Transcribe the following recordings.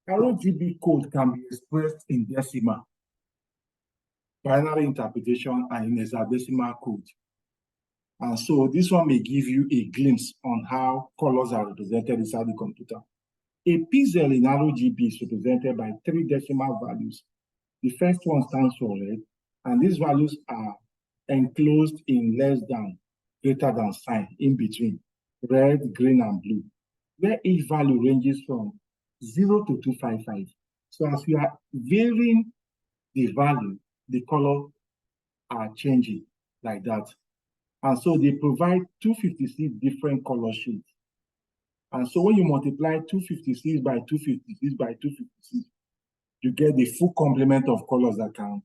RGB code can be expressed in decimal, binary interpretation, and in hexadecimal code. And so this one may give you a glimpse on how colors are represented inside the computer. A pixel in RGB is represented by 3 decimal values. The first one stands for red, and these values are enclosed in less than, greater than sign in between, red, green, and blue, where each value ranges from 0 to 255. So as we are varying the value, the color are changing like that. And so they provide 256 different color shades. And so when you multiply 256 by 256 by 256, you get the full complement of colors that can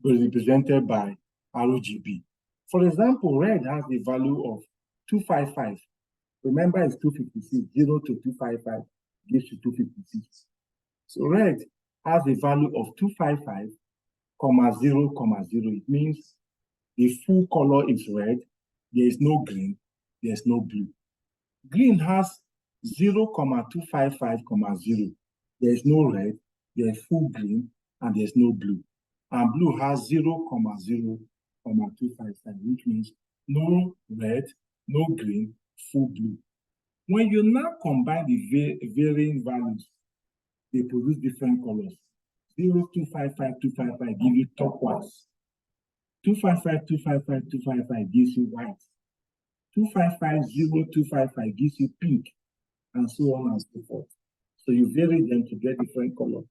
be represented by RGB. For example, red has the value of 255. Remember, it's 256. 0 to 255 gives you 256. So red has a value of 255, 0, 0. It means the full color is red. There is no green. There's no blue. Green has 0, 255, 0. There's no red. There's full green, and there's no blue. And blue has 0, 0, 255, which means no red, no green, full blue. When you now combine the varying values, they produce different colors. 0, 255, 255 give you turquoise. 255, 255, 255 gives you white. 255, 0, 255 gives you pink, and so on and so forth. So you vary them to get different colors.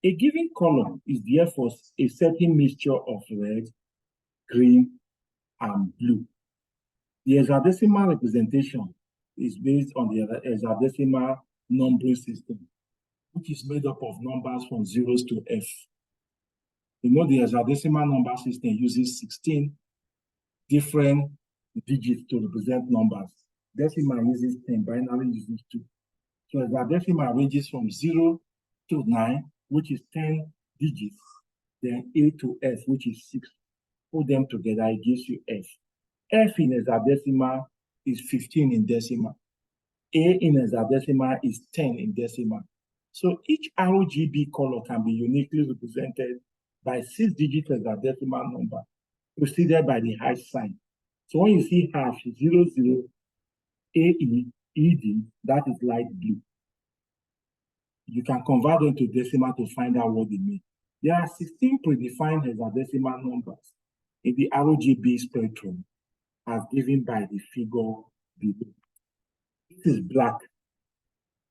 A given color is therefore a certain mixture of red, green, and blue. The hexadecimal representation is based on the hexadecimal numbering system, which is made up of numbers from zeros to F. You know, the hexadecimal number system uses 16 different digits to represent numbers. Decimal uses 10, binary uses 2. So hexadecimal ranges from 0 to 9, which is 10 digits, then A to F, which is 6. Put them together, it gives you F. F in hexadecimal is 15 in decimal. A in hexadecimal is 10 in decimal. So each RGB color can be uniquely represented by 6-digit hexadecimal number, preceded by the hash sign. So when you see hash 00 AE, ED, that is light blue. You can convert them to decimal to find out what they mean. There are 16 predefined hexadecimal numbers in the RGB spectrum as given by the figure below. This is black.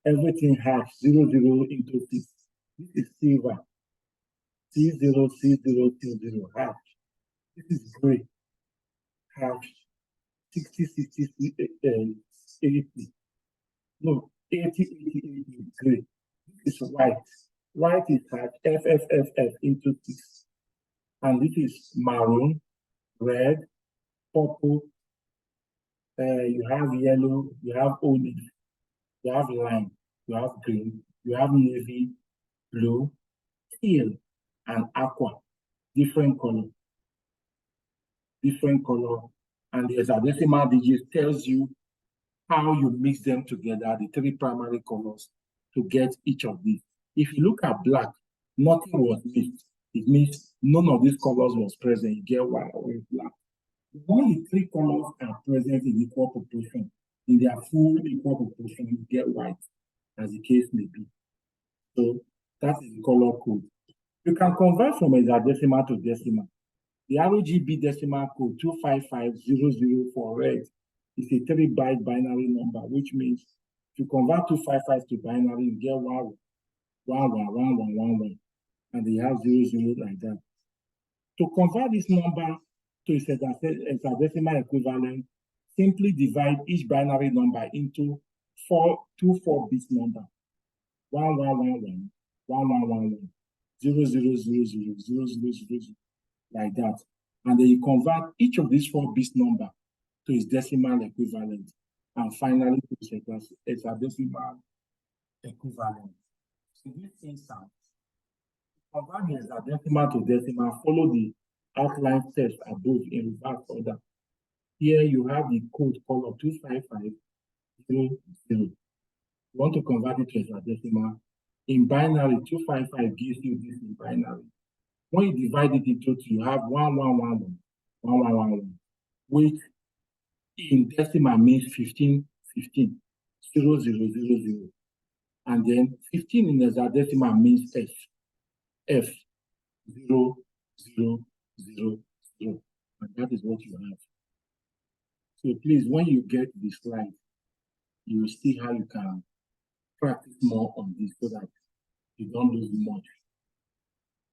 Everything has 00 into 6. This is silver. C0, C0, C0, hash. This is gray. Hash 60, 60, 80. No, 80, 80, 80 is gray. This is white. White is hash FFFF into 6. And this is maroon, red, purple. You have yellow, you have olive, you have lime, you have green, you have navy, blue, teal, and aqua. Different color. Different color. And the hexadecimal digits tells you how you mix them together, the 3 primary colors, to get each of these. If you look at black, nothing was mixed. It means none of these colors was present. You get white or black. When the 3 colors are present in equal proportion, in their full equal proportion, you get white, as the case may be. So that is the color code. You can convert from hexadecimal to decimal. The RGB decimal code 25500 for red is a 3-byte binary number, which means if you convert 255 to binary, you get 111111, and they have 00 like that. To convert this number to its hexadecimal equivalent, simply divide each binary number into 2 4-bit number. 1111, 1111, 0000, like that. And then you convert each of these 4-bit number to its decimal equivalent, and finally to its hexadecimal equivalent. So this instance, convert the hexadecimal to decimal, follow the outline steps above in reverse order. Here you have the code called 25500. You want to convert it to hexadecimal, In binary, 255 gives you this in binary. When you divide it into two, you have 1111, 1111, which in decimal means 15, 15, 0, 0, 0, 0. And then 15 in hexadecimal means F, F, 0, 0, 0, 0. And that is what you have. So please, when you get the slide, you will see how you can practice more on this so that you don't lose much.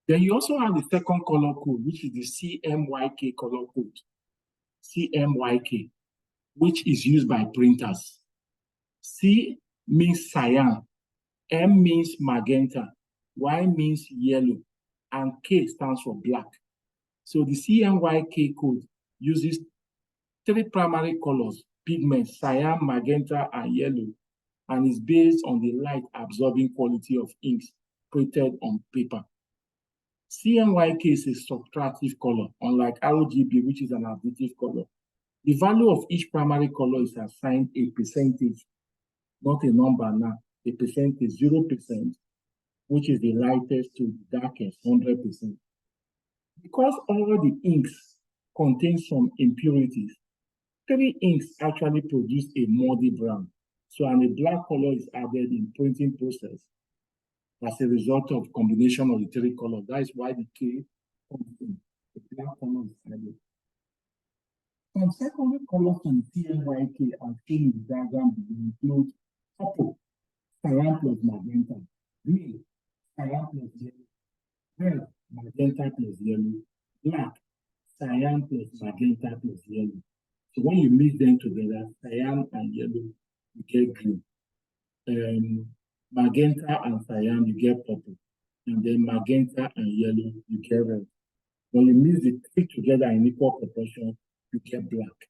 Then you also have the second color code, which is the CMYK color code. CMYK, which is used by printers. C means cyan, M means magenta, Y means yellow, and K stands for black. So the CMYK code uses three primary colors, pigments, cyan, magenta, and yellow, and is based on the light-absorbing quality of inks printed on paper. CMYK is a subtractive color, unlike RGB, which is an additive color. The value of each primary color is assigned a percentage, not a number now, a percentage, 0%, which is the lightest to the darkest, 100%. Because all the inks contain some impurities, three inks actually produce a muddy brown. So, and a black color is added in printing process as a result of combination of the three colors. That is why the K comes in. The black color is added. Some secondary colors from CMYK are shown in the diagram below include purple, cyan plus magenta, green, cyan plus yellow, red, magenta plus yellow, black, cyan plus magenta plus yellow. So when you mix them together, cyan and yellow, you get green. Magenta and cyan, you get purple. And then magenta and yellow, you get red. When you mix the three together in equal proportion, you get black.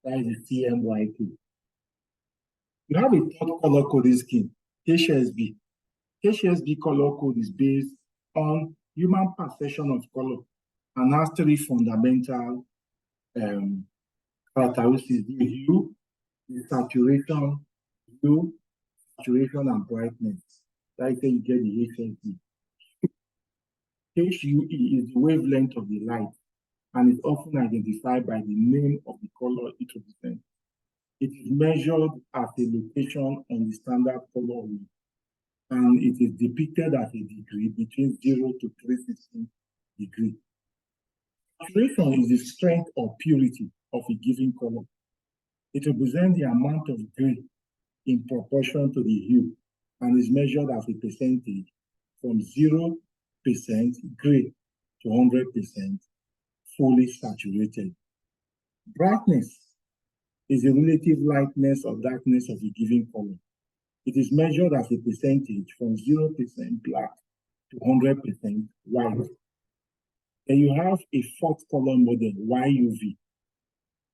That is the CMYK. You have a third color coding scheme, HSB. HSB color code is based on human perception of color and has three fundamental characteristics: the hue, the saturation, hue, saturation, and brightness. That is how you get the HSB. HUE is the wavelength of the light and is often identified by the name of the color it represents. It is measured at a location on the standard color wheel, and it is depicted as a degree between 0 to 360 degrees. Saturation is the strength or purity of a given color. It represents the amount of gray in proportion to the hue and is measured as a percentage from 0% gray to 100% fully saturated. Brightness is the relative lightness or darkness of a given color. It is measured as a percentage from 0% black to 100% white. Then you have a fourth color model, YUV,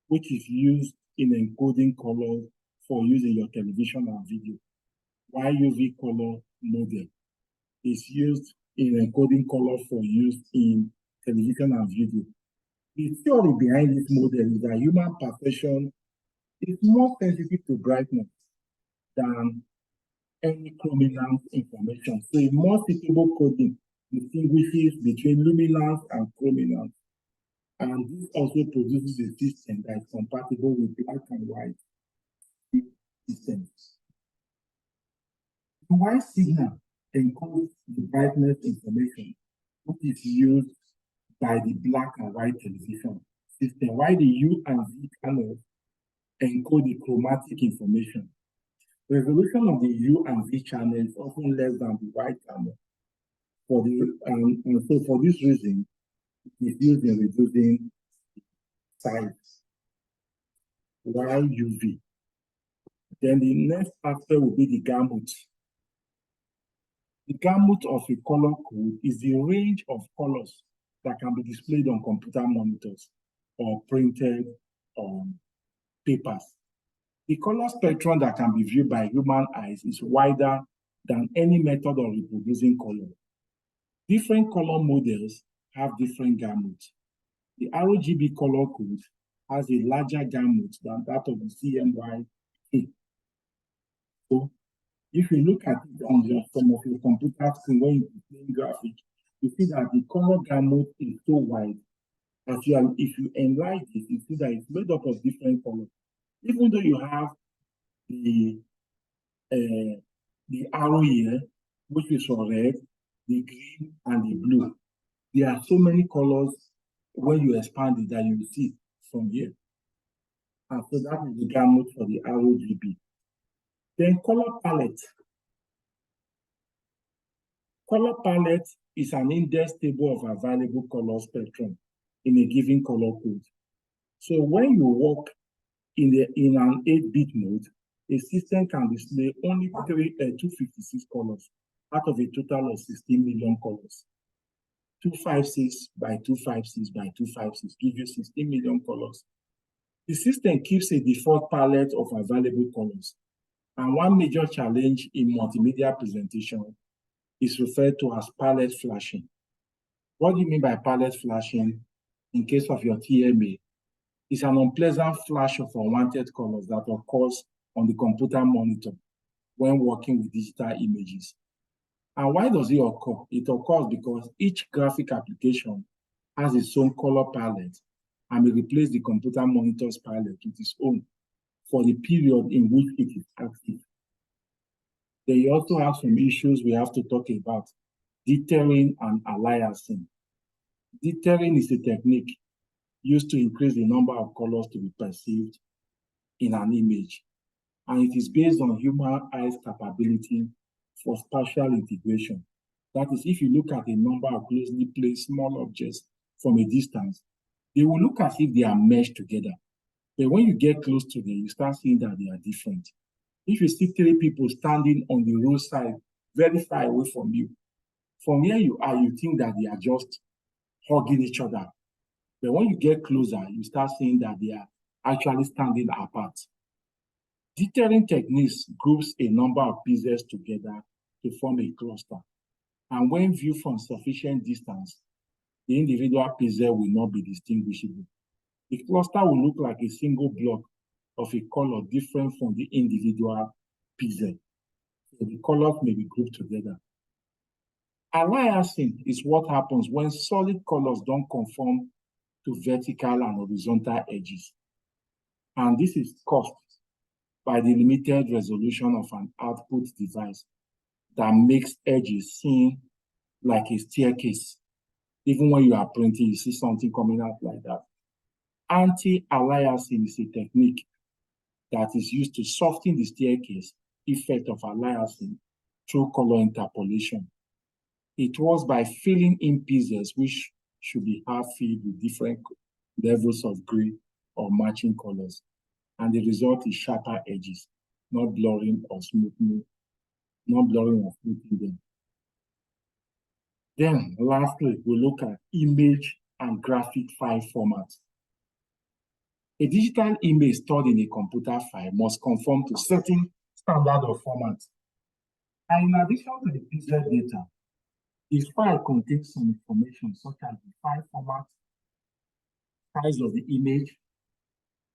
which is used in encoding colors for use in your television and video. YUV color model is used in encoding color for use in television and video. The theory behind this model is that human perception is more sensitive to brightness than any chrominance information. So a more suitable coding distinguishes between luminance and chrominance. And this also produces a system that is compatible with black and white systems. The white signal encodes the brightness information, which is used by the black and white television system, while the U and Z channels encode the chromatic information. The resolution of the U and Z channel is often less than the white channel. And so for this reason, it is used in reducing size, YUV. Then the next aspect will be the gamut. The gamut of a color code is the range of colors that can be displayed on computer monitors or printed on papers. The color spectrum that can be viewed by human eyes is wider than any method of reproducing color. Different color models have different gamut. The RGB color code has a larger gamut than that of the CMYK. So If you look at it on some of your computer screen when you're playing graphic, you see that the color gamut is so wide. If you enlarge it, you see that it's made up of different colors. Even though you have the arrow here, which is for red, the green, and the blue. There are so many colors when you expand it that you see from here. And so that is the gamut for the RGB. Then color palette. Color palette is an index table of available color spectrum in a given color code. So when you work in an 8-bit mode, a system can display only 256 colors out of a total of 16 million colors. 256 by 256 by 256 gives you 16 million colors. The system keeps a default palette of available colors. And one major challenge in multimedia presentation is referred to as palette flashing. What do you mean by palette flashing? In case of your TMA, it's an unpleasant flash of unwanted colors that occurs on the computer monitor when working with digital images. And why does it occur? It occurs because each graphic application has its own color palette and may replace the computer monitor's palette with its own for the period in which it is active. They also have some issues we have to talk about: dithering and aliasing. Dithering is a technique used to increase the number of colors to be perceived in an image, and it is based on human eyes' capability for spatial integration. That is, if you look at a number of closely placed small objects from a distance, they will look as if they are meshed together. But when you get close to them, you start seeing that they are different. If you see 3 people standing on the roadside, very far away from you, from where you are, you think that they are just hugging each other. But when you get closer, you start seeing that they are actually standing apart. Dithering techniques groups a number of pieces together to form a cluster. And when viewed from sufficient distance, the individual pieces will not be distinguishable. The cluster will look like a single block of a color different from the individual pieces. So the colors may be grouped together. Aliasing is what happens when solid colors don't conform to vertical and horizontal edges. And this is caused by the limited resolution of an output device that makes edges seem like a staircase. Even when you are printing, you see something coming out like that. Anti-aliasing is a technique that is used to soften the staircase effect of aliasing through color interpolation. It was by filling in pieces which should be half-filled with different levels of gray or matching colors. And the result is sharper edges, not blurring or smoothing, not blurring or smoothing them. Then, lastly, we look at image and graphic file formats. A digital image stored in a computer file must conform to certain standard of format. And in addition to the pixel data, this file contains some information such as the file format, size of the image,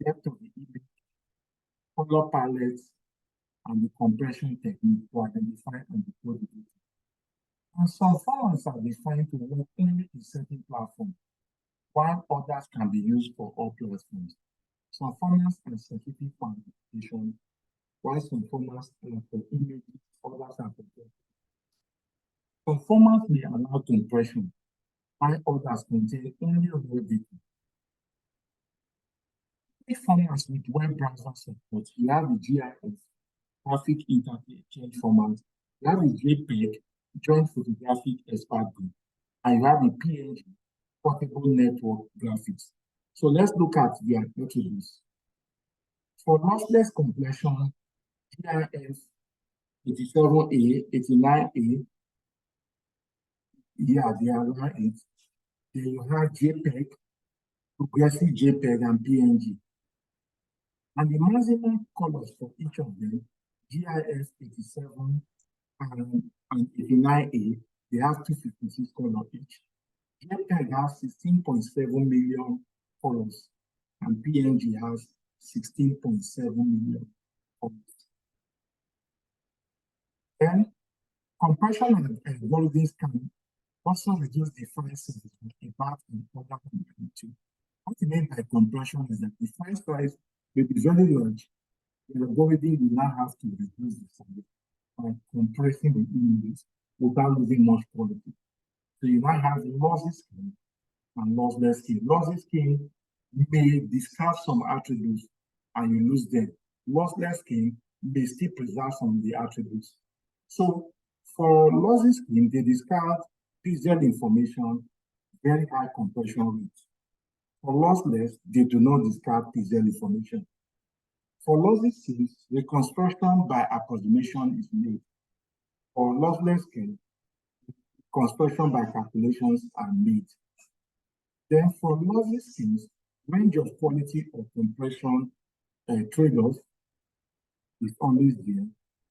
depth of the image, color palettes, and the compression technique to identify and decode the data. And some formats are defined to work only in certain platforms, while others can be used for all platforms. Some formats are specific for application, while some formats are for images, others are for text. Some formats may allow compression, while others contain only raw data. Formats with web browser support, you have the GIF, graphic interchange format, you have the JPEG, Joint Photographic Expert Group, and you have the PNG, Portable Network Graphics. So let's look at their attributes. For lossless compression, GIF 87A, 89A, yeah, they are right. Then you have JPEG, Progressive JPEG, and PNG. And the maximum colors for each of them, GIF 87 and 89A, they have 256 colors each. JPEG has 16.7 million colors, and PNG has 16.7 million colors. Then compression and algorithms can also reduce the file size about in order of magnitude. What I mean by compression is that the file size will be very large. The algorithm will now have to reduce the size by compressing the images without losing much quality. So you now have lossy scheme and lossless scheme. Lossy scheme may discard some attributes and you lose them. Lossless scheme may still preserve some of the attributes. So for lossy scheme, they discard pixel information, very high compression rates. For lossless, they do not discard pixel information. For lossy schemes, reconstruction by approximation is made. For lossless scheme, construction by calculations are made. Then for lossy schemes, range of quality or compression trade-off is always there.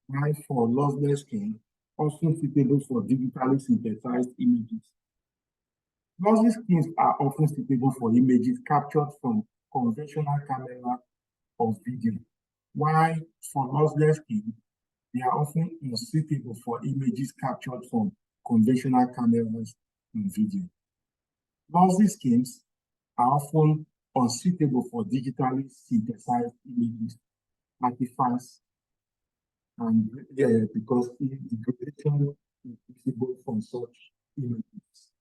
While for lossless scheme, also suitable for digitally synthesized images. Lossy schemes are often suitable for images captured from conventional camera or video, while for lossless schemes, they are often unsuitable for images captured from conventional cameras and video. Lossy schemes are often unsuitable for digitally synthesized images, artifacts, and because the degradation is visible from such images.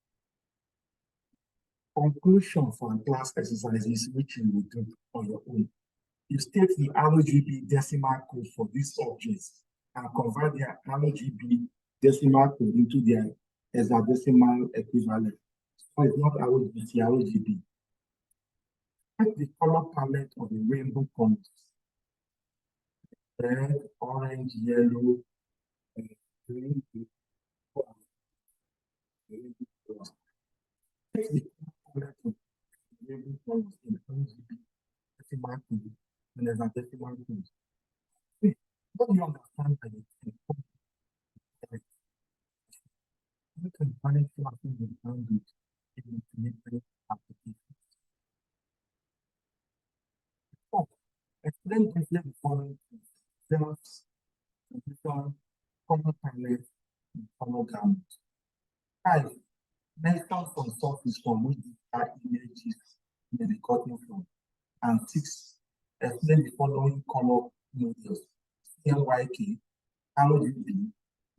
Conclusion for class exercises which you will do on your own. You state the RGB decimal code for these objects and convert their RGB decimal code into their hexadecimal equivalent. So it's not RGB, it's RGB. Check the color palette of the rainbow colors. Red, orange, yellow, green, black. Check the color palette of the rainbow colors in RGB decimal code and hexadecimal code. What do you understand by the you can manage classes and boundaries in implementing applications. Four, explain briefly the following things: transition, color palette, and color gamut. 5, mention some sources from which the images may be gotten from. And 6, explain the following color models: CMYK, RGB,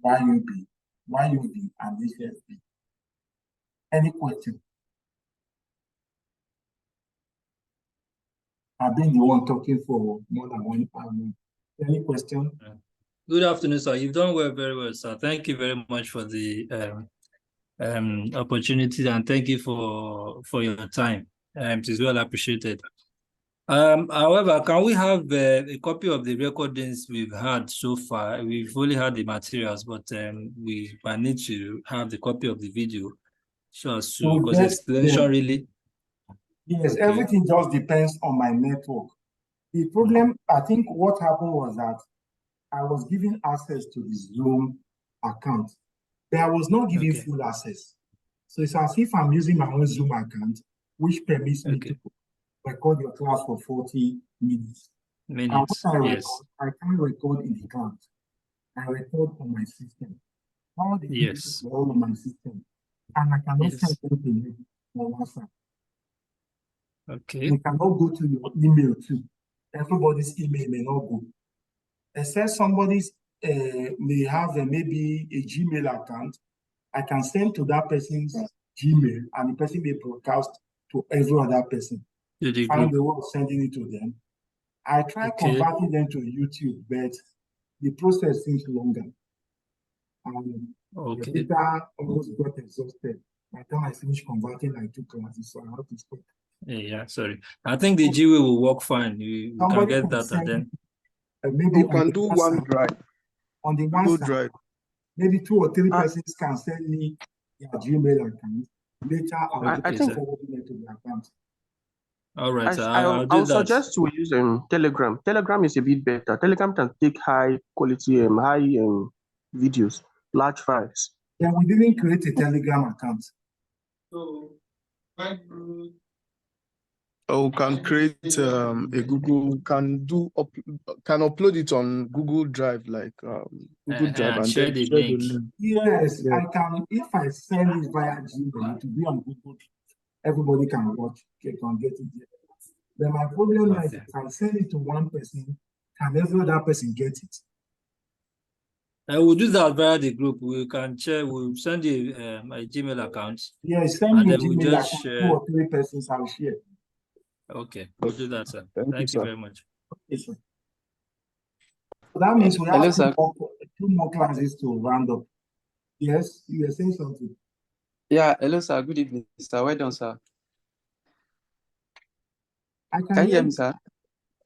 YUB, and HSB. Any question? I've been the one talking for more than 1 hour. Any question? Good afternoon, sir. You've done well, very well, sir. Thank you very much for the opportunity, and thank you for your time. It is well appreciated. However, can we have a copy of the recordings we've had so far? We've only had the materials, but we might need to have the copy of the video. So because explanation really. Yes, okay. Everything just depends on my network. The problem, I think what happened was that I was given access to the Zoom account, but I was not given full access. So it's as if I'm using my own Zoom account, which permits me to record your class for 40 minutes. And what I record, I can't record in the cloud. I record on my system. All the videos are all on my system. And I cannot send them to you on WhatsApp. Okay. You cannot go to your email too. Everybody's email may not go. Except somebody's may have maybe a Gmail account. I can send to that person's Gmail and the person may broadcast to every other person. Find the way of sending it to them. I try converting them to YouTube, but the process seems longer. And the data almost got exhausted. By the time I finished converting, I took classes, so I had to stop. Yeah, sorry. I think the GUI will work fine. You can get that and then. Maybe you can do OneDrive. On the one side, maybe 2 or 3 persons can send me their Gmail account. Later, I think forwarding it to the account. All right, I'll suggest we use Telegram. Telegram is a bit better. Telegram can take high quality, videos, large files. Yeah, we didn't create a Telegram account. So, Or can create a Google, can upload it on Google Drive, like Google Drive, and and share then the share the link. link. Yes, Yeah. I can. If I send it via Gmail, it will be on Google. Everybody can watch, can get it there. Then my problem is Okay. if I send it to one person, can every other person get it? We'll do that via the group. We can share. We'll send you my Gmail account, Yes, send and me then we'll Gmail just account, 2 share. or 3 persons I'll share. Okay, we'll do that, sir. Thank you, Thank you sir. very much. Yes, sir. So that means we Hello, have sir. 2 more classes to round up. Yes, you were saying something. Yeah, hello, sir. Good evening, sir. Well done, sir. I Can you hear me, you. sir?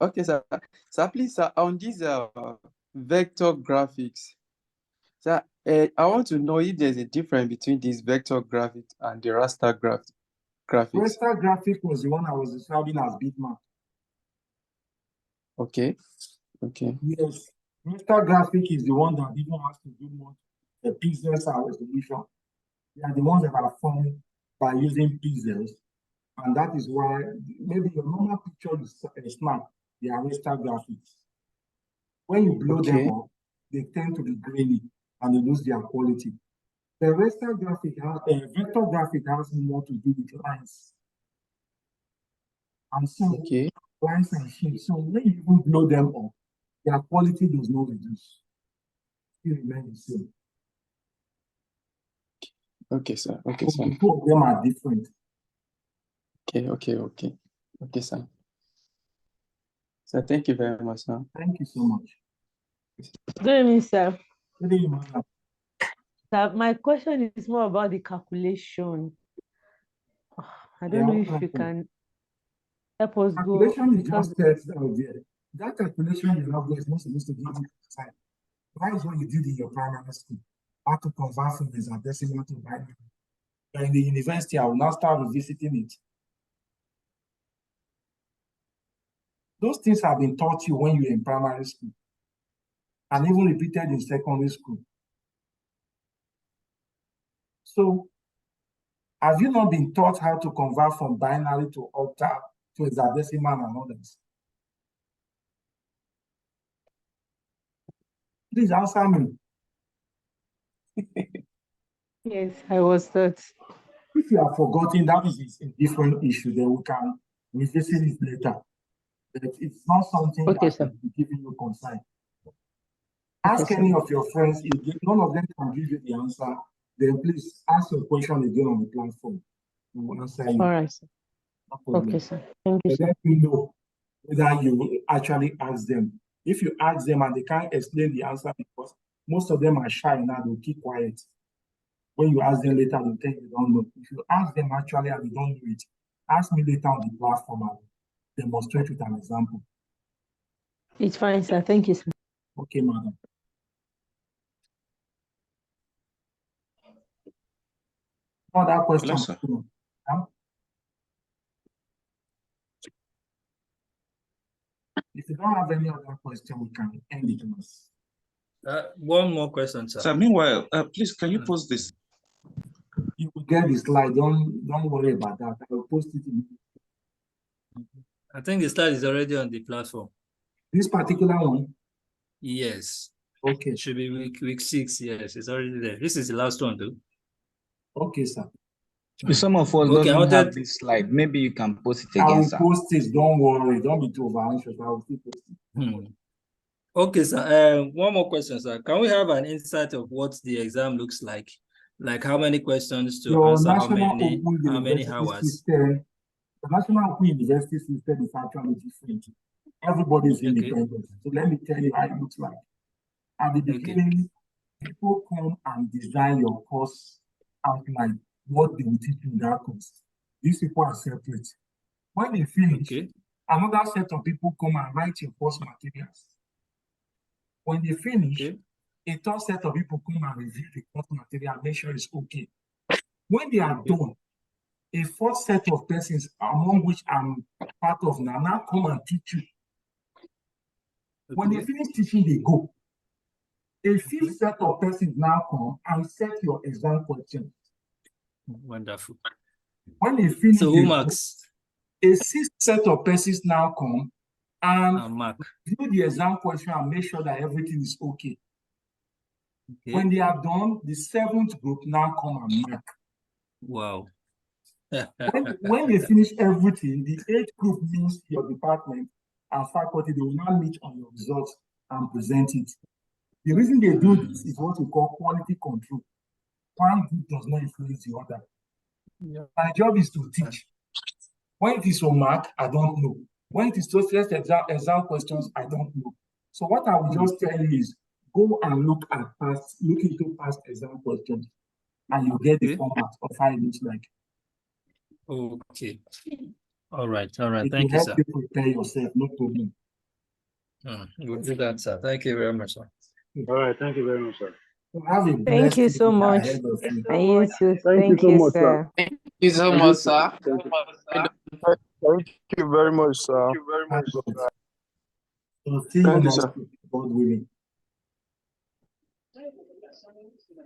Okay, sir. Sir, please, sir, on these vector graphics, sir, I want to know if there's a difference between this vector graphics and the raster graphics. Raster graphic was the one I was describing as bitmap. Okay. Okay. Yes, raster graphic is the one that even has to do more the pixels and resolution. They are the ones that are formed by using pixels, and that is why maybe your normal picture is snap. They are raster graphics. When you blow them up, they tend to be grainy and they lose their quality. The raster graphic has vector graphic has more to do with lines. And so lines and shapes. So when you even blow them up, their quality does not reduce. It remains the same. Okay, sir. Okay, So sir. the 2 of them are different. Okay, sir. So thank you very much, sir. Thank you so much. Good evening, sir. Good evening, madam. Sir, my question is more about the calculation. I don't know if you can help us go. Calculation is just text out there. That calculation you have there is not supposed to give you time. That is what you did in your primary school. How to convert from hexadecimal to binary. But in the university, I will now start revisiting it. Those things have been taught you when you were in primary school and even repeated in secondary school. So, have you not been taught how to convert from binary to octal to hexadecimal and others? Please answer me. Yes, I was taught. If you have forgotten, that is a different issue. Then we can revisit it later. But it's not something that sir. will be giving you concern. Ask any of your friends. If none of them can give you the answer, then please ask your question again on the platform. We will answer you. All right, sir. No problem. Okay, sir. Thank you, But sir. let me know whether you actually ask them. If you ask them and they can't explain the answer because most of them are shy now, they'll keep quiet. When you ask them later, they'll tell you they don't know. If you ask them actually and they don't know it, ask me later on the platform and demonstrate with an example. It's fine, sir. Thank you, sir. Okay, madam. Other question? Hello, sir. If you don't have any other question, we can end it. One more question, sir. So meanwhile, please, can you post this? You will get the slide. Don't worry about that. I will post it in I think the slide is already on the platform. this particular one. Yes. Okay. It should be week 6. Yes, it's already there. This is the last one, though. Okay, sir. Some of us Okay, don't have this slide. Maybe you can post it I again, will sir. post it. Don't worry. Don't be too anxious. I will still post it. Okay, sir. One more question, sir. Can we have an insight of what the exam looks like? Like how many questions to Your answer, how National many Open University hours? system, the National Open University system is actually different. Everybody is independent. So let me tell you how it looks like. At the beginning, people come and design your course outline, what they will teach you in that course. These people are separate. When they finish, another set of people come and write your course materials. When they finish, a third set of people come and review the course material, make sure it's okay. When they are done, a fourth set of persons, among which I'm part of now come and teach you. When they finish teaching, they go. A fifth set of persons now come and set your exam questions. Wonderful. When they finish, so who marks? a sixth set of persons now come and Mark. do the exam question and make sure that everything is okay. Okay. When they are done, the seventh group now come and mark. Wow. When they finish everything, the eighth group means your department and faculty, they will now meet on your results and present it. The reason they do this is what we call quality control. One group does not influence the other. Yeah. My job is to teach. When it is on mark, I don't know. When it is just exam questions, I don't know. So what I will just tell you is go and look into past exam questions, and you get the format of how it looks like. Okay. All right. It Thank will you, help sir. you prepare yourself, no problem. We'll do that, sir. Thank you very much, sir. All right. Thank you very much, sir. So have a Thank blessed you so week much. ahead of you. And you too. Thank you so much, sir. Thank you so And much, you sir. Thank you. Thank you very much, sir. Thank God. So see you Thank you, next sir. week, God willing.